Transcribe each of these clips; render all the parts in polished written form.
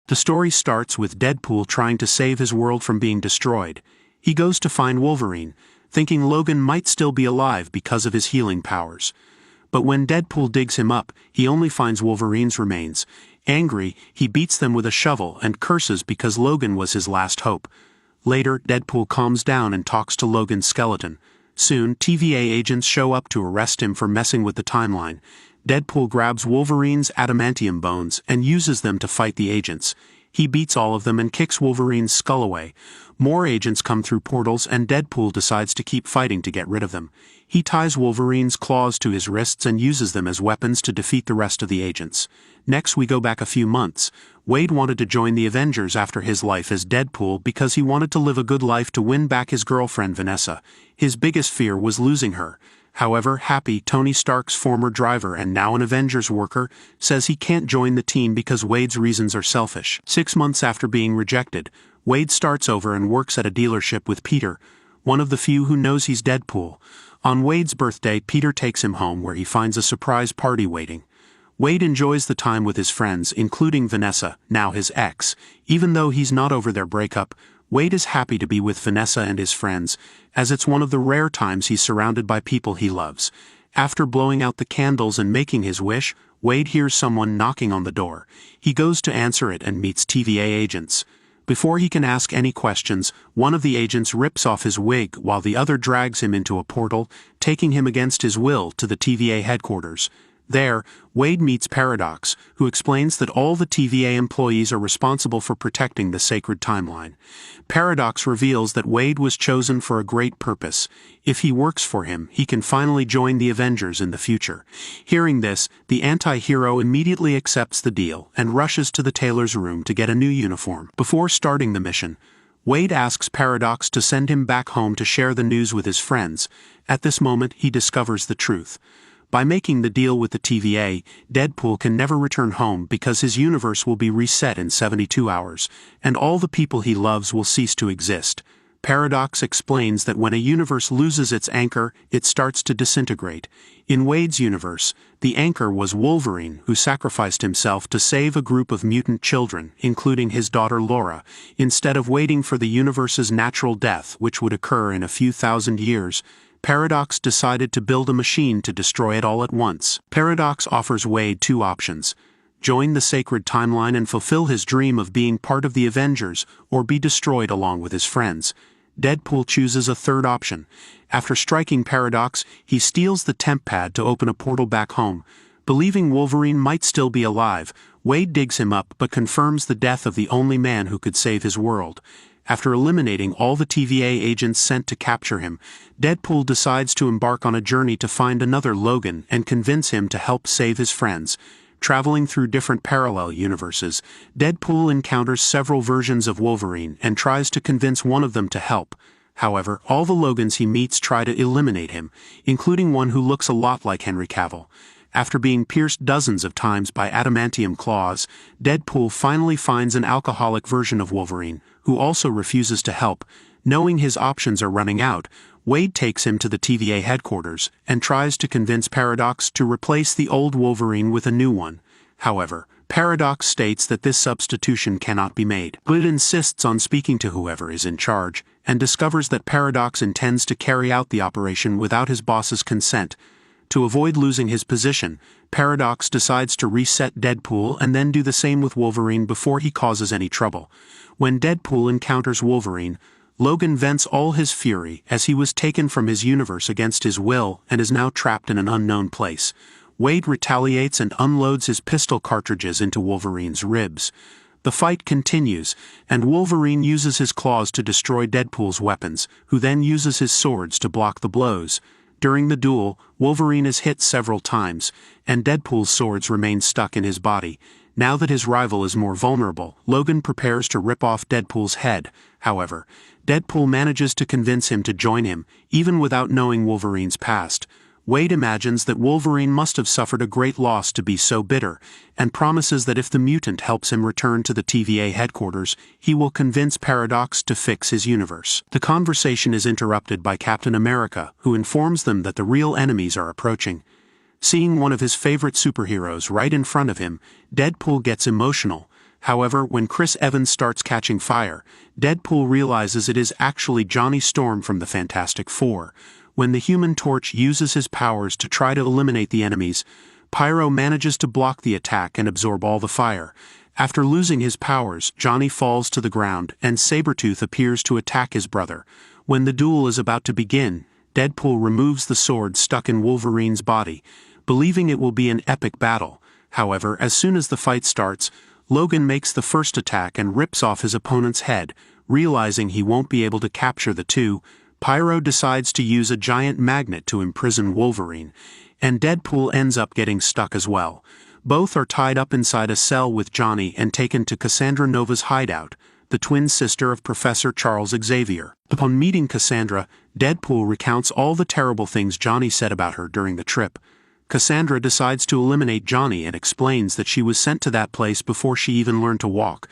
The story starts with Deadpool trying to save his world from being destroyed. He goes to find Wolverine, thinking Logan might still be alive because of his healing powers. But when Deadpool digs him up, he only finds Wolverine's remains. Angry, he beats them with a shovel and curses because Logan was his last hope. Later, Deadpool calms down and talks to Logan's skeleton. Soon, TVA agents show up to arrest him for messing with the timeline. Deadpool grabs Wolverine's adamantium bones and uses them to fight the agents. He beats all of them and kicks Wolverine's skull away. More agents come through portals and Deadpool decides to keep fighting to get rid of them. He ties Wolverine's claws to his wrists and uses them as weapons to defeat the rest of the agents. Next we go back a few months. Wade wanted to join the Avengers after his life as Deadpool because he wanted to live a good life to win back his girlfriend Vanessa. His biggest fear was losing her. However, Happy, Tony Stark's former driver and now an Avengers worker, says he can't join the team because Wade's reasons are selfish. 6 months after being rejected, Wade starts over and works at a dealership with Peter, one of the few who knows he's Deadpool. On Wade's birthday, Peter takes him home where he finds a surprise party waiting. Wade enjoys the time with his friends, including Vanessa, now his ex. Even though he's not over their breakup, Wade is happy to be with Vanessa and his friends, as it's one of the rare times he's surrounded by people he loves. After blowing out the candles and making his wish, Wade hears someone knocking on the door. He goes to answer it and meets TVA agents. Before he can ask any questions, one of the agents rips off his wig while the other drags him into a portal, taking him against his will to the TVA headquarters. There, Wade meets Paradox, who explains that all the TVA employees are responsible for protecting the sacred timeline. Paradox reveals that Wade was chosen for a great purpose. If he works for him, he can finally join the Avengers in the future. Hearing this, the anti-hero immediately accepts the deal and rushes to the tailor's room to get a new uniform. Before starting the mission, Wade asks Paradox to send him back home to share the news with his friends. At this moment, he discovers the truth. By making the deal with the TVA, Deadpool can never return home because his universe will be reset in 72 hours, and all the people he loves will cease to exist. Paradox explains that when a universe loses its anchor, it starts to disintegrate. In Wade's universe, the anchor was Wolverine, who sacrificed himself to save a group of mutant children, including his daughter Laura. Instead of waiting for the universe's natural death, which would occur in a few thousand years, Paradox decided to build a machine to destroy it all at once. Paradox offers Wade two options: join the sacred timeline and fulfill his dream of being part of the Avengers, or be destroyed along with his friends. Deadpool chooses a third option. After striking Paradox, he steals the temp pad to open a portal back home. Believing Wolverine might still be alive, Wade digs him up but confirms the death of the only man who could save his world. After eliminating all the TVA agents sent to capture him, Deadpool decides to embark on a journey to find another Logan and convince him to help save his friends. Traveling through different parallel universes, Deadpool encounters several versions of Wolverine and tries to convince one of them to help. However, all the Logans he meets try to eliminate him, including one who looks a lot like Henry Cavill. After being pierced dozens of times by adamantium claws, Deadpool finally finds an alcoholic version of Wolverine, who also refuses to help. Knowing his options are running out, Wade takes him to the TVA headquarters and tries to convince Paradox to replace the old Wolverine with a new one. However, Paradox states that this substitution cannot be made, but it insists on speaking to whoever is in charge, and discovers that Paradox intends to carry out the operation without his boss's consent. To avoid losing his position, Paradox decides to reset Deadpool and then do the same with Wolverine before he causes any trouble. When Deadpool encounters Wolverine, Logan vents all his fury as he was taken from his universe against his will and is now trapped in an unknown place. Wade retaliates and unloads his pistol cartridges into Wolverine's ribs. The fight continues, and Wolverine uses his claws to destroy Deadpool's weapons, who then uses his swords to block the blows. During the duel, Wolverine is hit several times, and Deadpool's swords remain stuck in his body. Now that his rival is more vulnerable, Logan prepares to rip off Deadpool's head. However, Deadpool manages to convince him to join him, even without knowing Wolverine's past. Wade imagines that Wolverine must have suffered a great loss to be so bitter, and promises that if the mutant helps him return to the TVA headquarters, he will convince Paradox to fix his universe. The conversation is interrupted by Captain America, who informs them that the real enemies are approaching. Seeing one of his favorite superheroes right in front of him, Deadpool gets emotional. However, when Chris Evans starts catching fire, Deadpool realizes it is actually Johnny Storm from the Fantastic Four. When the Human Torch uses his powers to try to eliminate the enemies, Pyro manages to block the attack and absorb all the fire. After losing his powers, Johnny falls to the ground, and Sabretooth appears to attack his brother. When the duel is about to begin, Deadpool removes the sword stuck in Wolverine's body, believing it will be an epic battle. However, as soon as the fight starts, Logan makes the first attack and rips off his opponent's head. Realizing he won't be able to capture the two, Pyro decides to use a giant magnet to imprison Wolverine, and Deadpool ends up getting stuck as well. Both are tied up inside a cell with Johnny and taken to Cassandra Nova's hideout, the twin sister of Professor Charles Xavier. Upon meeting Cassandra, Deadpool recounts all the terrible things Johnny said about her during the trip. Cassandra decides to eliminate Johnny and explains that she was sent to that place before she even learned to walk,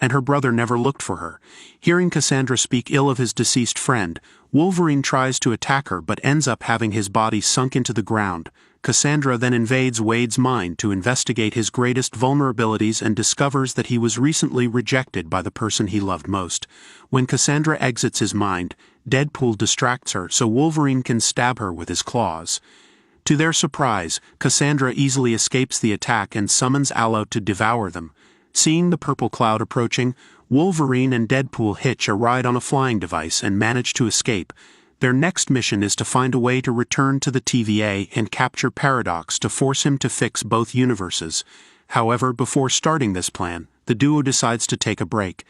and her brother never looked for her. Hearing Cassandra speak ill of his deceased friend, Wolverine tries to attack her but ends up having his body sunk into the ground. Cassandra then invades Wade's mind to investigate his greatest vulnerabilities and discovers that he was recently rejected by the person he loved most. When Cassandra exits his mind, Deadpool distracts her so Wolverine can stab her with his claws. To their surprise, Cassandra easily escapes the attack and summons Aloe to devour them. Seeing the purple cloud approaching, Wolverine and Deadpool hitch a ride on a flying device and manage to escape. Their next mission is to find a way to return to the TVA and capture Paradox to force him to fix both universes. However, before starting this plan, the duo decides to take a break.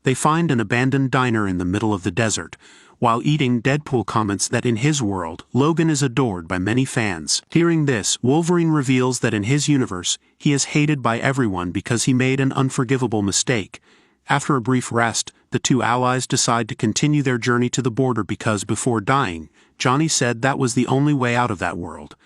They find an abandoned diner in the middle of the desert. While eating, Deadpool comments that in his world, Logan is adored by many fans. Hearing this, Wolverine reveals that in his universe, he is hated by everyone because he made an unforgivable mistake. After a brief rest, the two allies decide to continue their journey to the border because before dying, Johnny said that was the only way out of that world.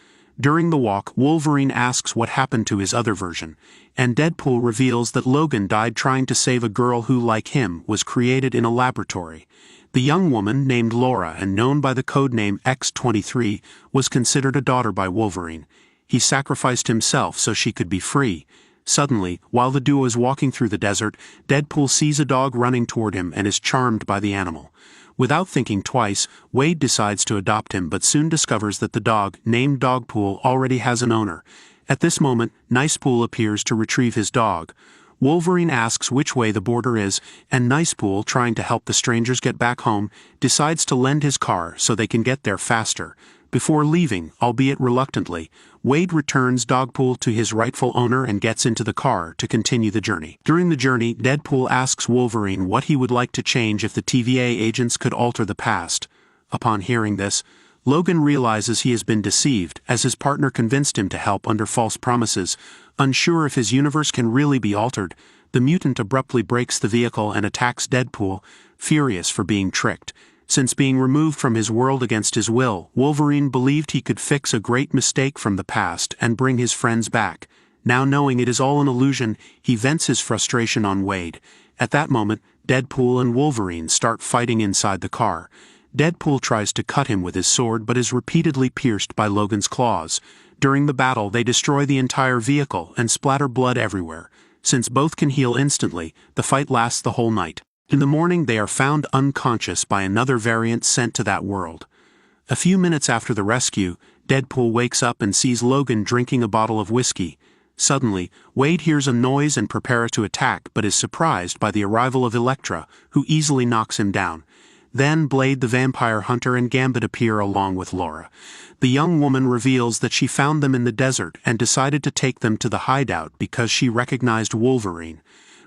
During the walk, Wolverine asks what happened to his other version, and Deadpool reveals that Logan died trying to save a girl who, like him, was created in a laboratory. The young woman, named Laura and known by the codename X-23, was considered a daughter by Wolverine. He sacrificed himself so she could be free. Suddenly, while the duo is walking through the desert, Deadpool sees a dog running toward him and is charmed by the animal. Without thinking twice, Wade decides to adopt him but soon discovers that the dog, named Dogpool, already has an owner. At this moment, Nicepool appears to retrieve his dog. Wolverine asks which way the border is, and Nicepool, trying to help the strangers get back home, decides to lend his car so they can get there faster. Before leaving, albeit reluctantly, Wade returns Dogpool to his rightful owner and gets into the car to continue the journey. During the journey, Deadpool asks Wolverine what he would like to change if the TVA agents could alter the past. Upon hearing this, Logan realizes he has been deceived, as his partner convinced him to help under false promises. Unsure if his universe can really be altered, the mutant abruptly breaks the vehicle and attacks Deadpool, furious for being tricked. Since being removed from his world against his will, Wolverine believed he could fix a great mistake from the past and bring his friends back. Now knowing it is all an illusion, he vents his frustration on Wade. At that moment, Deadpool and Wolverine start fighting inside the car. Deadpool tries to cut him with his sword but is repeatedly pierced by Logan's claws. During the battle, they destroy the entire vehicle and splatter blood everywhere. Since both can heal instantly, the fight lasts the whole night. In the morning, they are found unconscious by another variant sent to that world. A few minutes after the rescue, Deadpool wakes up and sees Logan drinking a bottle of whiskey. Suddenly, Wade hears a noise and prepares to attack but is surprised by the arrival of Elektra, who easily knocks him down. Then Blade the Vampire Hunter and Gambit appear along with Laura. The young woman reveals that she found them in the desert and decided to take them to the hideout because she recognized Wolverine.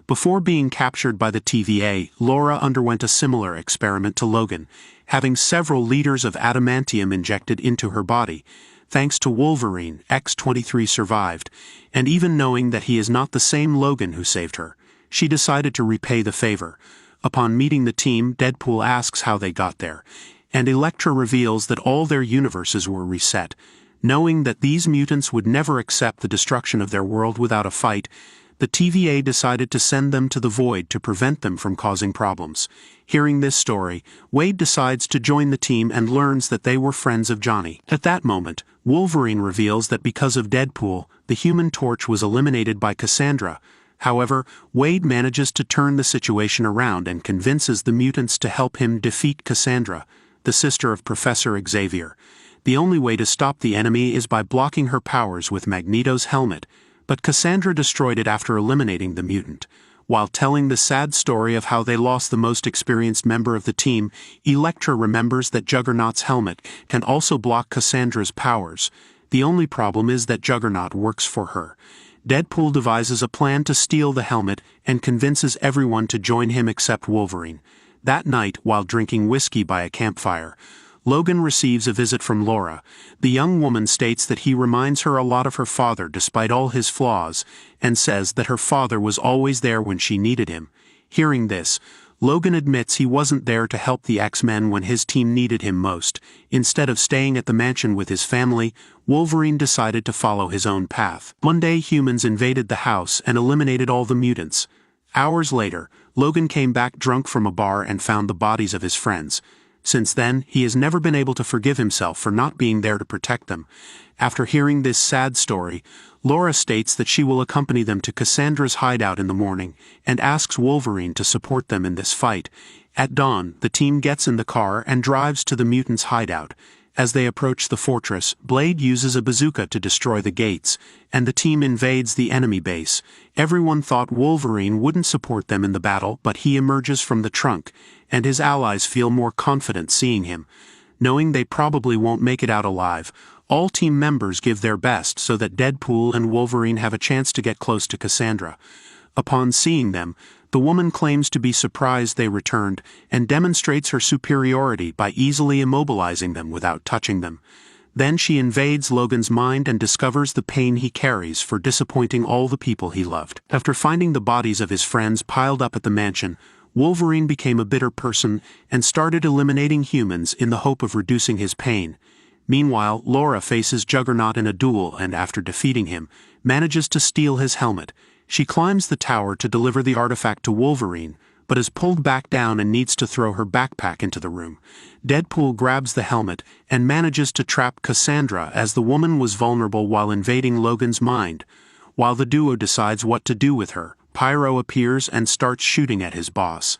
Before being captured by the TVA, Laura underwent a similar experiment to Logan, having several liters of adamantium injected into her body. Thanks to Wolverine, X-23 survived, and even knowing that he is not the same Logan who saved her, she decided to repay the favor. Upon meeting the team, Deadpool asks how they got there, and Elektra reveals that all their universes were reset. Knowing that these mutants would never accept the destruction of their world without a fight, the TVA decided to send them to the Void to prevent them from causing problems. Hearing this story, Wade decides to join the team and learns that they were friends of Johnny. At that moment, Wolverine reveals that because of Deadpool, the Human Torch was eliminated by Cassandra. However, Wade manages to turn the situation around and convinces the mutants to help him defeat Cassandra, the sister of Professor Xavier. The only way to stop the enemy is by blocking her powers with Magneto's helmet, but Cassandra destroyed it after eliminating the mutant. While telling the sad story of how they lost the most experienced member of the team, Elektra remembers that Juggernaut's helmet can also block Cassandra's powers. The only problem is that Juggernaut works for her. Deadpool devises a plan to steal the helmet and convinces everyone to join him except Wolverine. That night, while drinking whiskey by a campfire, Logan receives a visit from Laura. The young woman states that he reminds her a lot of her father despite all his flaws, and says that her father was always there when she needed him. Hearing this, Logan admits he wasn't there to help the X-Men when his team needed him most. Instead of staying at the mansion with his family, Wolverine decided to follow his own path. One day, humans invaded the house and eliminated all the mutants. Hours later, Logan came back drunk from a bar and found the bodies of his friends. Since then, he has never been able to forgive himself for not being there to protect them. After hearing this sad story, Laura states that she will accompany them to Cassandra's hideout in the morning, and asks Wolverine to support them in this fight. At dawn, the team gets in the car and drives to the mutants' hideout. As they approach the fortress, Blade uses a bazooka to destroy the gates, and the team invades the enemy base. Everyone thought Wolverine wouldn't support them in the battle, but he emerges from the trunk, and his allies feel more confident seeing him. Knowing they probably won't make it out alive, all team members give their best so that Deadpool and Wolverine have a chance to get close to Cassandra. Upon seeing them, the woman claims to be surprised they returned and demonstrates her superiority by easily immobilizing them without touching them. Then she invades Logan's mind and discovers the pain he carries for disappointing all the people he loved. After finding the bodies of his friends piled up at the mansion, Wolverine became a bitter person and started eliminating humans in the hope of reducing his pain. Meanwhile, Laura faces Juggernaut in a duel and, after defeating him, manages to steal his helmet. She climbs the tower to deliver the artifact to Wolverine, but is pulled back down and needs to throw her backpack into the room. Deadpool grabs the helmet and manages to trap Cassandra as the woman was vulnerable while invading Logan's mind. While the duo decides what to do with her, Pyro appears and starts shooting at his boss.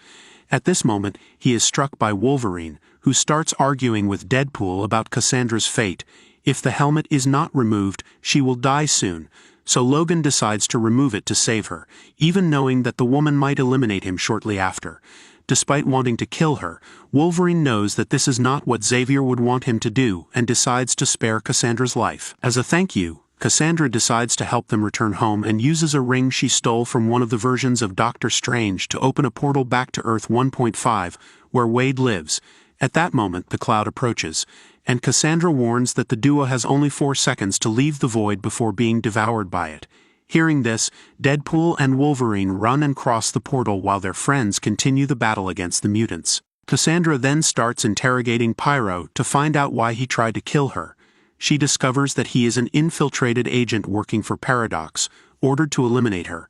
At this moment, he is struck by Wolverine, who starts arguing with Deadpool about Cassandra's fate. If the helmet is not removed, she will die soon. So Logan decides to remove it to save her, even knowing that the woman might eliminate him shortly after. Despite wanting to kill her, Wolverine knows that this is not what Xavier would want him to do and decides to spare Cassandra's life. As a thank you, Cassandra decides to help them return home and uses a ring she stole from one of the versions of Doctor Strange to open a portal back to Earth 1.5, where Wade lives. At that moment, the cloud approaches, and Cassandra warns that the duo has only 4 seconds to leave the void before being devoured by it. Hearing this, Deadpool and Wolverine run and cross the portal while their friends continue the battle against the mutants. Cassandra then starts interrogating Pyro to find out why he tried to kill her. She discovers that he is an infiltrated agent working for Paradox, ordered to eliminate her.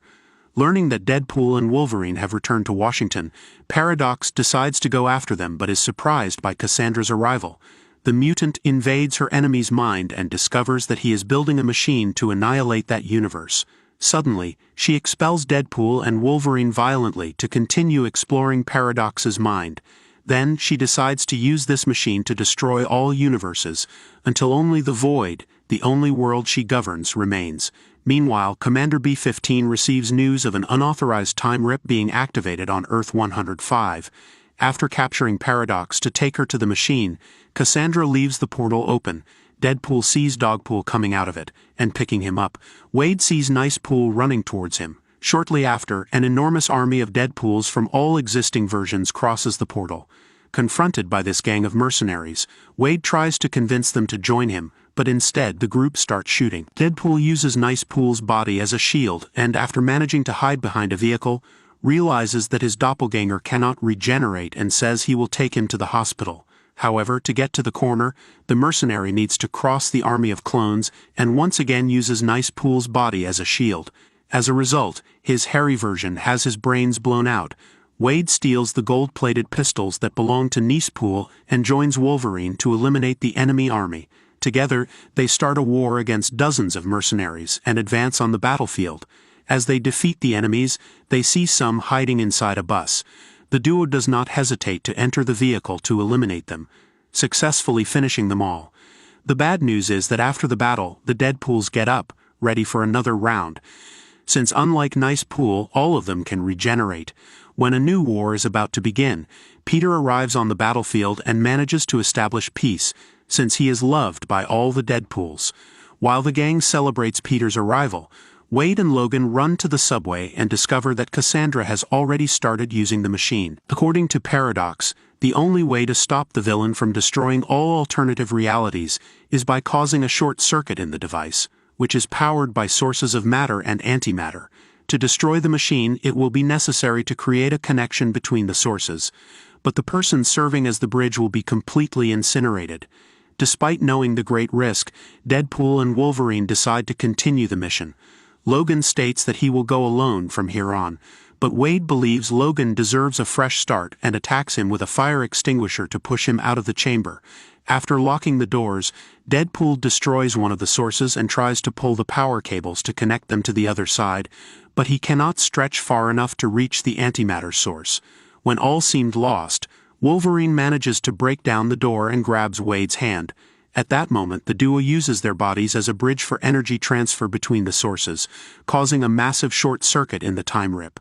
Learning that Deadpool and Wolverine have returned to Washington, Paradox decides to go after them but is surprised by Cassandra's arrival. The mutant invades her enemy's mind and discovers that he is building a machine to annihilate that universe. Suddenly, she expels Deadpool and Wolverine violently to continue exploring Paradox's mind. Then she decides to use this machine to destroy all universes, until only the Void, the only world she governs, remains. Meanwhile, Commander B-15 receives news of an unauthorized time rip being activated on Earth 105. After capturing Paradox to take her to the machine, Cassandra leaves the portal open. Deadpool sees Dogpool coming out of it, and picking him up. Wade sees Nicepool running towards him. Shortly after, an enormous army of Deadpools from all existing versions crosses the portal. Confronted by this gang of mercenaries, Wade tries to convince them to join him, but instead the group starts shooting. Deadpool uses Nicepool's body as a shield, and after managing to hide behind a vehicle, realizes that his doppelganger cannot regenerate and says he will take him to the hospital. However, to get to the corner, the mercenary needs to cross the army of clones and once again uses Nicepool's body as a shield. As a result, his hairy version has his brains blown out. Wade steals the gold-plated pistols that belong to Nicepool and joins Wolverine to eliminate the enemy army. Together, they start a war against dozens of mercenaries and advance on the battlefield. As they defeat the enemies, they see some hiding inside a bus. The duo does not hesitate to enter the vehicle to eliminate them, successfully finishing them all. The bad news is that after the battle, the Deadpools get up, ready for another round. Since unlike Nice Pool, all of them can regenerate. When a new war is about to begin, Peter arrives on the battlefield and manages to establish peace, since he is loved by all the Deadpools. While the gang celebrates Peter's arrival, Wade and Logan run to the subway and discover that Cassandra has already started using the machine. According to Paradox, the only way to stop the villain from destroying all alternative realities is by causing a short circuit in the device, which is powered by sources of matter and antimatter. To destroy the machine, it will be necessary to create a connection between the sources, but the person serving as the bridge will be completely incinerated. Despite knowing the great risk, Deadpool and Wolverine decide to continue the mission. Logan states that he will go alone from here on, but Wade believes Logan deserves a fresh start and attacks him with a fire extinguisher to push him out of the chamber. After locking the doors, Deadpool destroys one of the sources and tries to pull the power cables to connect them to the other side, but he cannot stretch far enough to reach the antimatter source. When all seemed lost, Wolverine manages to break down the door and grabs Wade's hand. At that moment, the duo uses their bodies as a bridge for energy transfer between the sources, causing a massive short circuit in the time rip.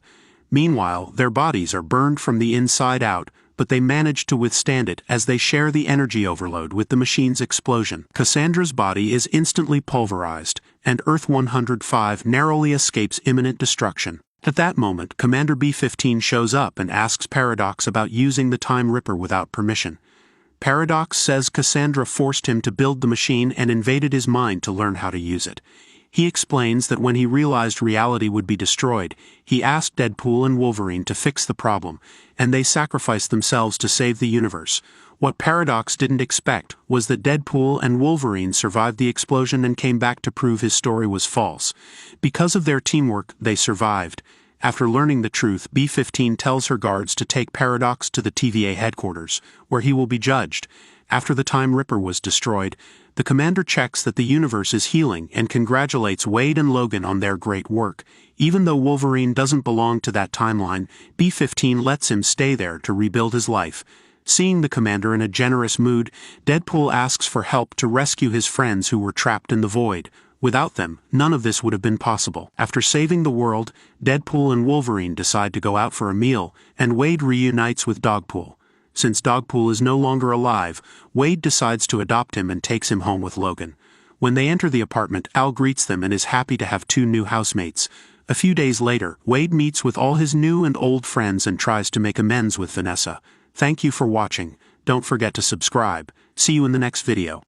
Meanwhile, their bodies are burned from the inside out, but they manage to withstand it as they share the energy overload with the machine's explosion. Cassandra's body is instantly pulverized, and Earth-105 narrowly escapes imminent destruction. At that moment, Commander B-15 shows up and asks Paradox about using the Time Ripper without permission. Paradox says Cassandra forced him to build the machine and invaded his mind to learn how to use it. He explains that when he realized reality would be destroyed, he asked Deadpool and Wolverine to fix the problem, and they sacrificed themselves to save the universe. What Paradox didn't expect was that Deadpool and Wolverine survived the explosion and came back to prove his story was false. Because of their teamwork, they survived. After learning the truth, B-15 tells her guards to take Paradox to the TVA headquarters, where he will be judged. After the Time Ripper was destroyed, the commander checks that the universe is healing and congratulates Wade and Logan on their great work. Even though Wolverine doesn't belong to that timeline, B-15 lets him stay there to rebuild his life. Seeing the commander in a generous mood, Deadpool asks for help to rescue his friends who were trapped in the void. Without them, none of this would have been possible. After saving the world, Deadpool and Wolverine decide to go out for a meal, and Wade reunites with Dogpool. Since Dogpool is no longer alive, Wade decides to adopt him and takes him home with Logan. When they enter the apartment, Al greets them and is happy to have 2 new housemates. A few days later, Wade meets with all his new and old friends and tries to make amends with Vanessa. Thank you for watching. Don't forget to subscribe. See you in the next video.